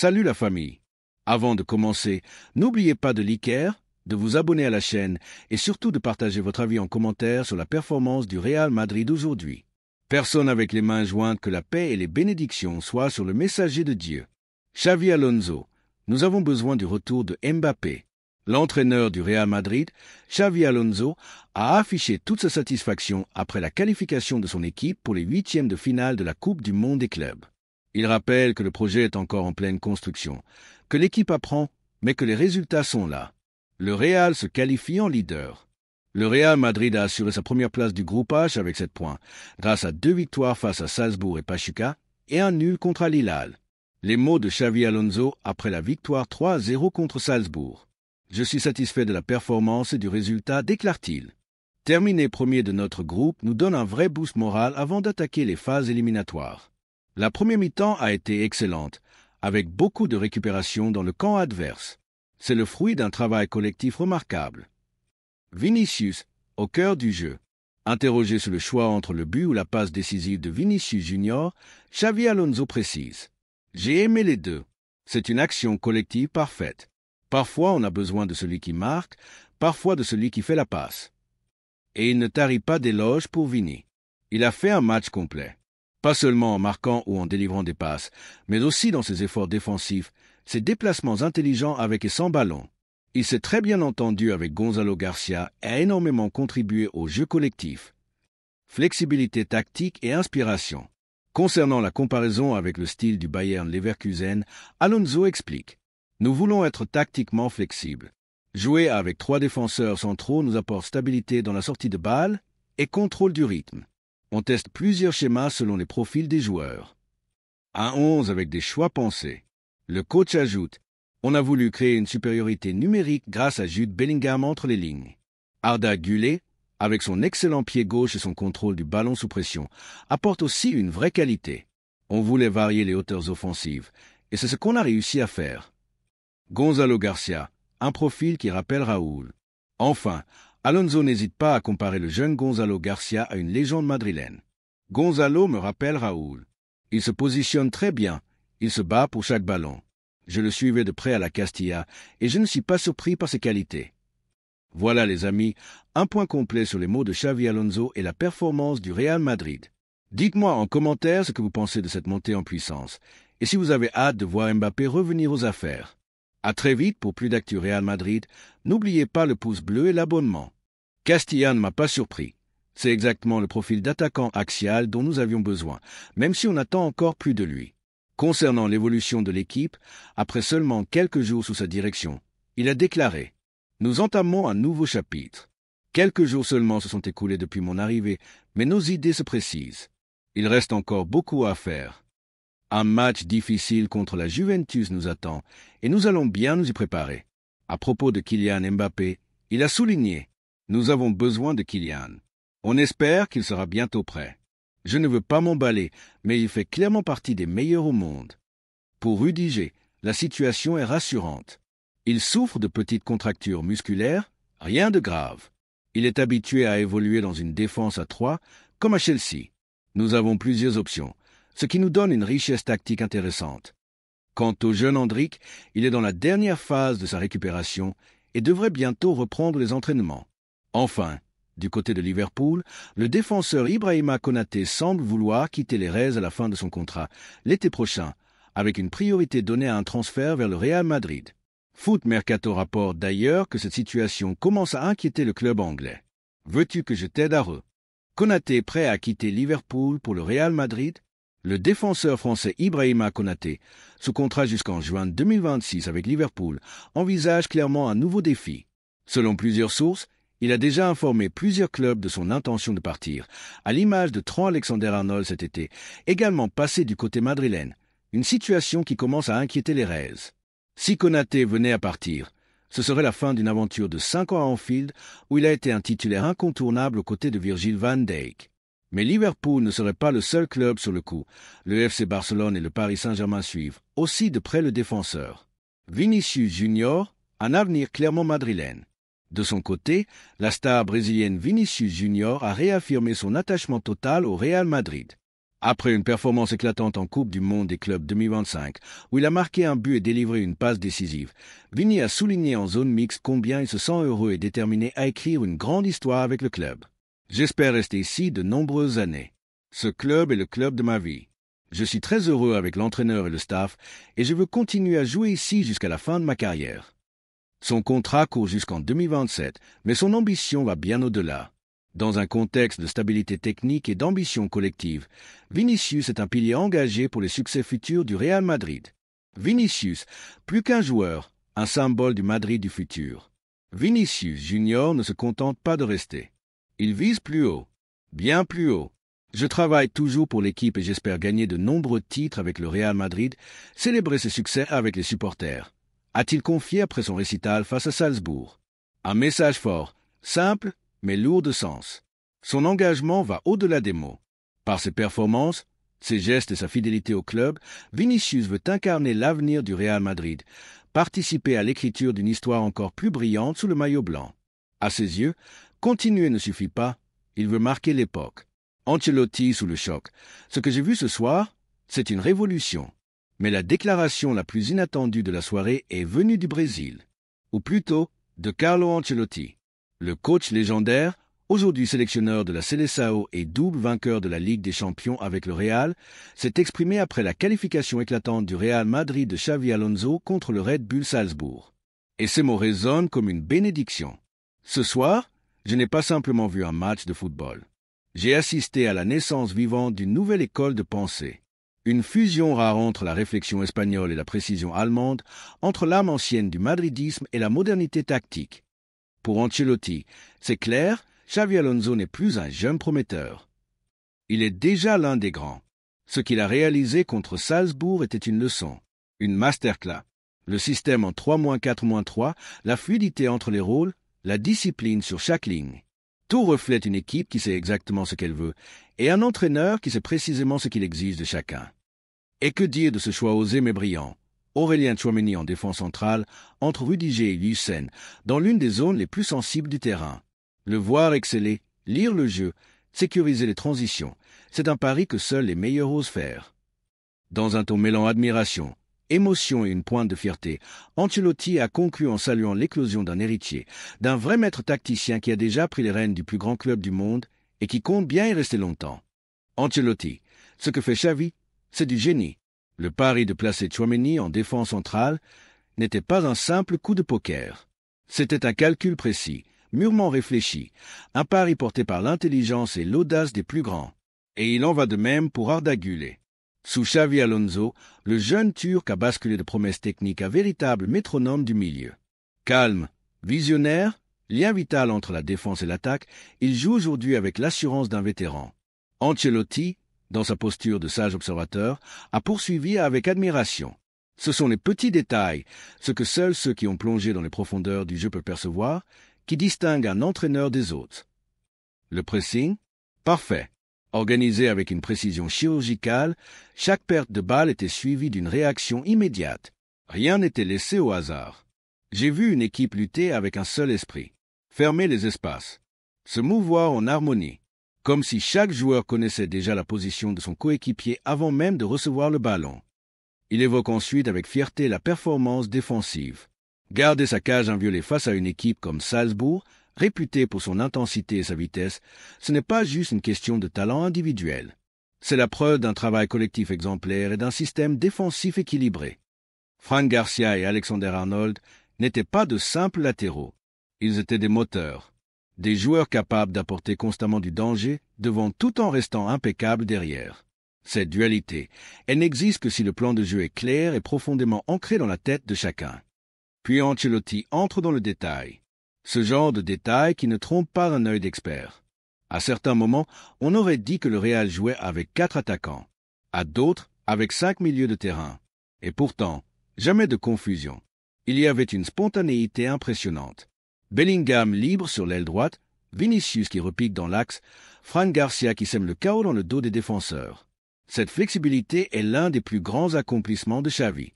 Salut la famille. Avant de commencer, n'oubliez pas de liker, de vous abonner à la chaîne et surtout de partager votre avis en commentaire sur la performance du Real Madrid aujourd'hui. Personne avec les mains jointes, que la paix et les bénédictions soient sur le messager de Dieu. Xavi Alonso, nous avons besoin du retour de Mbappé. L'entraîneur du Real Madrid, Xavi Alonso, a affiché toute sa satisfaction après la qualification de son équipe pour les huitièmes de finale de la Coupe du Monde des clubs. Il rappelle que le projet est encore en pleine construction, que l'équipe apprend, mais que les résultats sont là. Le Real se qualifie en leader. Le Real Madrid a assuré sa première place du groupe H avec 7 points, grâce à 2 victoires face à Salzbourg et Pachuca et un nul contre Al Hilal. Les mots de Xavi Alonso après la victoire 3-0 contre Salzbourg. Je suis satisfait de la performance et du résultat, déclare-t-il. Terminer premier de notre groupe nous donne un vrai boost moral avant d'attaquer les phases éliminatoires. La première mi-temps a été excellente, avec beaucoup de récupération dans le camp adverse. C'est le fruit d'un travail collectif remarquable. Vinicius, au cœur du jeu. Interrogé sur le choix entre le but ou la passe décisive de Vinicius Junior, Xavi Alonso précise: « J'ai aimé les deux. C'est une action collective parfaite. Parfois on a besoin de celui qui marque, parfois de celui qui fait la passe. » Et il ne tarit pas d'éloges pour Vini. Il a fait un match complet. Pas seulement en marquant ou en délivrant des passes, mais aussi dans ses efforts défensifs, ses déplacements intelligents avec et sans ballon. Il s'est très bien entendu avec Gonzalo Garcia et a énormément contribué au jeu collectif. Flexibilité tactique et inspiration. Concernant la comparaison avec le style du Bayern Leverkusen, Alonso explique: « Nous voulons être tactiquement flexibles. Jouer avec 3 défenseurs centraux nous apporte stabilité dans la sortie de balle et contrôle du rythme. On teste plusieurs schémas selon les profils des joueurs. Un 11 avec des choix pensés. » Le coach ajoute: « On a voulu créer une supériorité numérique grâce à Jude Bellingham entre les lignes. » Arda Güler, avec son excellent pied gauche et son contrôle du ballon sous pression, apporte aussi une vraie qualité. On voulait varier les hauteurs offensives, et c'est ce qu'on a réussi à faire. Gonzalo Garcia, un profil qui rappelle Raúl. Enfin, Alonso n'hésite pas à comparer le jeune Gonzalo Garcia à une légende madrilène. « Gonzalo me rappelle Raúl. Il se positionne très bien, il se bat pour chaque ballon. Je le suivais de près à la Castilla et je ne suis pas surpris par ses qualités. » Voilà les amis, un point complet sur les mots de Xavi Alonso et la performance du Real Madrid. Dites-moi en commentaire ce que vous pensez de cette montée en puissance et si vous avez hâte de voir Mbappé revenir aux affaires. À très vite pour plus d'actu Real Madrid. N'oubliez pas le pouce bleu et l'abonnement. Castilla ne m'a pas surpris. C'est exactement le profil d'attaquant axial dont nous avions besoin, même si on attend encore plus de lui. Concernant l'évolution de l'équipe, après seulement quelques jours sous sa direction, il a déclaré: « Nous entamons un nouveau chapitre. Quelques jours seulement se sont écoulés depuis mon arrivée, mais nos idées se précisent. Il reste encore beaucoup à faire. Un match difficile contre la Juventus nous attend, et nous allons bien nous y préparer. » À propos de Kylian Mbappé, il a souligné: « Nous avons besoin de Kylian. On espère qu'il sera bientôt prêt. Je ne veux pas m'emballer, mais il fait clairement partie des meilleurs au monde. » Pour Rudiger, la situation est rassurante. Il souffre de petites contractures musculaires, rien de grave. Il est habitué à évoluer dans une défense à 3, comme à Chelsea. Nous avons plusieurs options, ce qui nous donne une richesse tactique intéressante. Quant au jeune Endrick, il est dans la dernière phase de sa récupération et devrait bientôt reprendre les entraînements. Enfin, du côté de Liverpool, le défenseur Ibrahima Konaté semble vouloir quitter les Reds à la fin de son contrat l'été prochain, avec une priorité donnée à un transfert vers le Real Madrid. Foot Mercato rapporte d'ailleurs que cette situation commence à inquiéter le club anglais. Veux-tu que je t'aide à Konaté est prêt à quitter Liverpool pour le Real Madrid? Le défenseur français Ibrahima Konaté, sous contrat jusqu'en juin 2026 avec Liverpool, envisage clairement un nouveau défi. Selon plusieurs sources, il a déjà informé plusieurs clubs de son intention de partir, à l'image de Trent Alexander-Arnold cet été, également passé du côté madrilène, une situation qui commence à inquiéter les Reds. Si Konaté venait à partir, ce serait la fin d'une aventure de 5 ans à Anfield où il a été un titulaire incontournable aux côtés de Virgil van Dijk. Mais Liverpool ne serait pas le seul club sur le coup. Le FC Barcelone et le Paris Saint-Germain suivent aussi de près le défenseur. Vinicius Junior, un avenir clairement madrilène. De son côté, la star brésilienne Vinicius Junior a réaffirmé son attachement total au Real Madrid. Après une performance éclatante en Coupe du Monde des clubs 2025, où il a marqué un but et délivré une passe décisive, Vini a souligné en zone mixte combien il se sent heureux et déterminé à écrire une grande histoire avec le club. J'espère rester ici de nombreuses années. Ce club est le club de ma vie. Je suis très heureux avec l'entraîneur et le staff, et je veux continuer à jouer ici jusqu'à la fin de ma carrière. Son contrat court jusqu'en 2027, mais son ambition va bien au-delà. Dans un contexte de stabilité technique et d'ambition collective, Vinicius est un pilier engagé pour les succès futurs du Real Madrid. Vinicius, plus qu'un joueur, un symbole du Madrid du futur. Vinicius Junior ne se contente pas de rester. Il vise plus haut, bien plus haut. Je travaille toujours pour l'équipe et j'espère gagner de nombreux titres avec le Real Madrid, célébrer ses succès avec les supporters. A-t-il confié après son récital face à Salzbourg. Un message fort, simple, mais lourd de sens. Son engagement va au-delà des mots. Par ses performances, ses gestes et sa fidélité au club, Vinicius veut incarner l'avenir du Real Madrid, participer à l'écriture d'une histoire encore plus brillante sous le maillot blanc. À ses yeux, continuer ne suffit pas, il veut marquer l'époque. Ancelotti sous le choc. Ce que j'ai vu ce soir, c'est une révolution. Mais la déclaration la plus inattendue de la soirée est venue du Brésil. Ou plutôt, de Carlo Ancelotti. Le coach légendaire, aujourd'hui sélectionneur de la Seleção et double vainqueur de la Ligue des Champions avec le Real, s'est exprimé après la qualification éclatante du Real Madrid de Xavi Alonso contre le Red Bull Salzbourg. Et ces mots résonnent comme une bénédiction. Ce soir, je n'ai pas simplement vu un match de football. J'ai assisté à la naissance vivante d'une nouvelle école de pensée. Une fusion rare entre la réflexion espagnole et la précision allemande, entre l'âme ancienne du madridisme et la modernité tactique. Pour Ancelotti, c'est clair, Xavi Alonso n'est plus un jeune prometteur. Il est déjà l'un des grands. Ce qu'il a réalisé contre Salzbourg était une leçon, une masterclass. Le système en 3-4-3, la fluidité entre les rôles, la discipline sur chaque ligne. Tout reflète une équipe qui sait exactement ce qu'elle veut, et un entraîneur qui sait précisément ce qu'il exige de chacun. Et que dire de ce choix osé mais brillant? Aurélien Tchouaméni en défense centrale, entre Rudiger et Lucien, dans l'une des zones les plus sensibles du terrain. Le voir exceller, lire le jeu, sécuriser les transitions, c'est un pari que seuls les meilleurs osent faire. Dans un ton mêlant admiration, émotion et une pointe de fierté, Ancelotti a conclu en saluant l'éclosion d'un héritier, d'un vrai maître tacticien qui a déjà pris les rênes du plus grand club du monde et qui compte bien y rester longtemps. Ancelotti, ce que fait Xavi, c'est du génie. Le pari de placer Tchouaméni en défense centrale n'était pas un simple coup de poker. C'était un calcul précis, mûrement réfléchi, un pari porté par l'intelligence et l'audace des plus grands. Et il en va de même pour Arda Güler. Sous Xavi Alonso, le jeune Turc a basculé de promesses techniques à véritable métronome du milieu. Calme, visionnaire, lien vital entre la défense et l'attaque, il joue aujourd'hui avec l'assurance d'un vétéran. Ancelotti, dans sa posture de sage observateur, a poursuivi avec admiration. Ce sont les petits détails, ce que seuls ceux qui ont plongé dans les profondeurs du jeu peuvent percevoir, qui distinguent un entraîneur des autres. Le pressing? Parfait. Organisé avec une précision chirurgicale, chaque perte de balle était suivie d'une réaction immédiate. Rien n'était laissé au hasard. J'ai vu une équipe lutter avec un seul esprit. Fermer les espaces. Se mouvoir en harmonie. Comme si chaque joueur connaissait déjà la position de son coéquipier avant même de recevoir le ballon. Il évoque ensuite avec fierté la performance défensive. Garder sa cage inviolée face à une équipe comme Salzbourg, réputée pour son intensité et sa vitesse, ce n'est pas juste une question de talent individuel. C'est la preuve d'un travail collectif exemplaire et d'un système défensif équilibré. Fran Garcia et Alexander-Arnold n'étaient pas de simples latéraux. Ils étaient des moteurs. Des joueurs capables d'apporter constamment du danger devant tout en restant impeccables derrière. Cette dualité, elle n'existe que si le plan de jeu est clair et profondément ancré dans la tête de chacun. Puis Ancelotti entre dans le détail. Ce genre de détail qui ne trompe pas un œil d'expert. À certains moments, on aurait dit que le Real jouait avec 4 attaquants. À d'autres, avec 5 milieux de terrain. Et pourtant, jamais de confusion. Il y avait une spontanéité impressionnante. Bellingham libre sur l'aile droite, Vinicius qui repique dans l'axe, Fran Garcia qui sème le chaos dans le dos des défenseurs. Cette flexibilité est l'un des plus grands accomplissements de Xavi.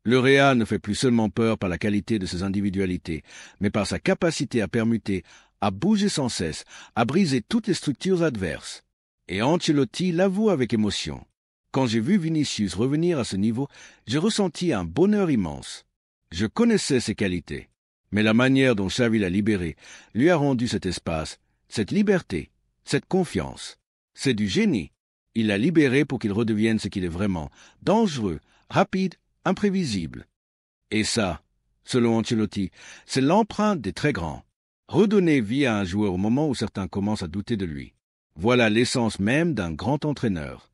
Le Real ne fait plus seulement peur par la qualité de ses individualités, mais par sa capacité à permuter, à bouger sans cesse, à briser toutes les structures adverses. Et Ancelotti l'avoue avec émotion. Quand j'ai vu Vinicius revenir à ce niveau, j'ai ressenti un bonheur immense. Je connaissais ses qualités, mais la manière dont Xavi l'a libéré lui a rendu cet espace, cette liberté, cette confiance. C'est du génie. Il l'a libéré pour qu'il redevienne ce qu'il est vraiment, dangereux, rapide, imprévisible. Et ça, selon Ancelotti, c'est l'empreinte des très grands. Redonner vie à un joueur au moment où certains commencent à douter de lui. Voilà l'essence même d'un grand entraîneur.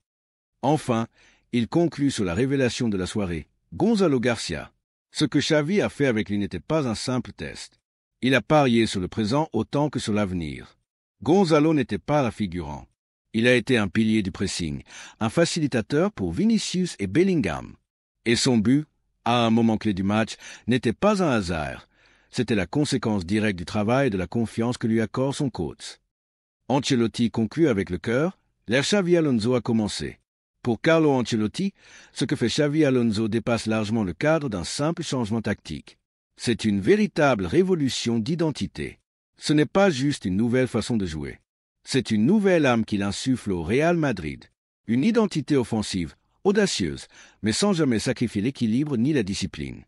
Enfin, il conclut sur la révélation de la soirée, Gonzalo Garcia. Ce que Xavi a fait avec lui n'était pas un simple test. Il a parié sur le présent autant que sur l'avenir. Gonzalo n'était pas un figurant. Il a été un pilier du pressing, un facilitateur pour Vinicius et Bellingham. Et son but, à un moment clé du match, n'était pas un hasard. C'était la conséquence directe du travail et de la confiance que lui accorde son coach. Ancelotti conclut avec le cœur, l'ère Xavi Alonso a commencé. Pour Carlo Ancelotti, ce que fait Xavi Alonso dépasse largement le cadre d'un simple changement tactique. C'est une véritable révolution d'identité. Ce n'est pas juste une nouvelle façon de jouer. C'est une nouvelle âme qu'il insuffle au Real Madrid. Une identité offensive, audacieuse, mais sans jamais sacrifier l'équilibre ni la discipline.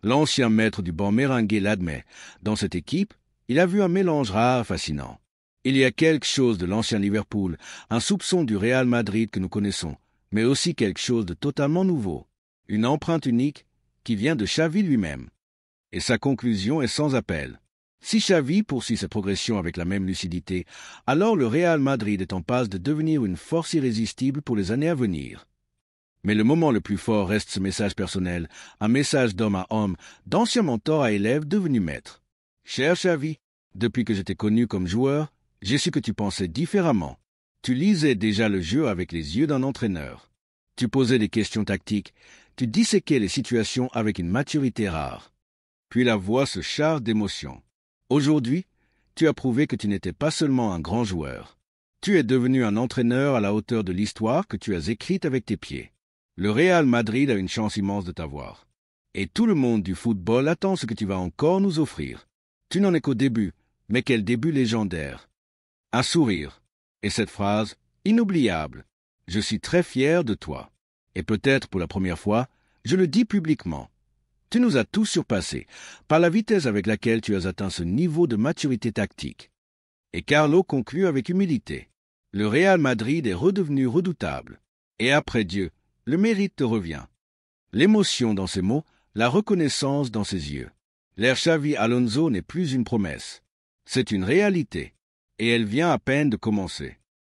L'ancien maître du banc merengue l'admet. Dans cette équipe, il a vu un mélange rare, fascinant. Il y a quelque chose de l'ancien Liverpool, un soupçon du Real Madrid que nous connaissons, mais aussi quelque chose de totalement nouveau. Une empreinte unique qui vient de Xavi lui-même. Et sa conclusion est sans appel. Si Xavi poursuit sa progression avec la même lucidité, alors le Real Madrid est en passe de devenir une force irrésistible pour les années à venir. Mais le moment le plus fort reste ce message personnel, un message d'homme à homme, d'ancien mentor à élève devenu maître. Cher Xavi, depuis que je t'ai connu comme joueur, j'ai su que tu pensais différemment. Tu lisais déjà le jeu avec les yeux d'un entraîneur. Tu posais des questions tactiques, tu disséquais les situations avec une maturité rare. Puis la voix se charge d'émotion. Aujourd'hui, tu as prouvé que tu n'étais pas seulement un grand joueur. Tu es devenu un entraîneur à la hauteur de l'histoire que tu as écrite avec tes pieds. Le Real Madrid a une chance immense de t'avoir. Et tout le monde du football attend ce que tu vas encore nous offrir. Tu n'en es qu'au début, mais quel début légendaire. Un sourire. Et cette phrase, inoubliable. Je suis très fier de toi. Et peut-être pour la première fois, je le dis publiquement. Tu nous as tous surpassés par la vitesse avec laquelle tu as atteint ce niveau de maturité tactique. Et Carlo conclut avec humilité. Le Real Madrid est redevenu redoutable. Et après Dieu, le mérite te revient. L'émotion dans ses mots, la reconnaissance dans ses yeux. L'ère Xavi Alonso n'est plus une promesse. C'est une réalité. Et elle vient à peine de commencer.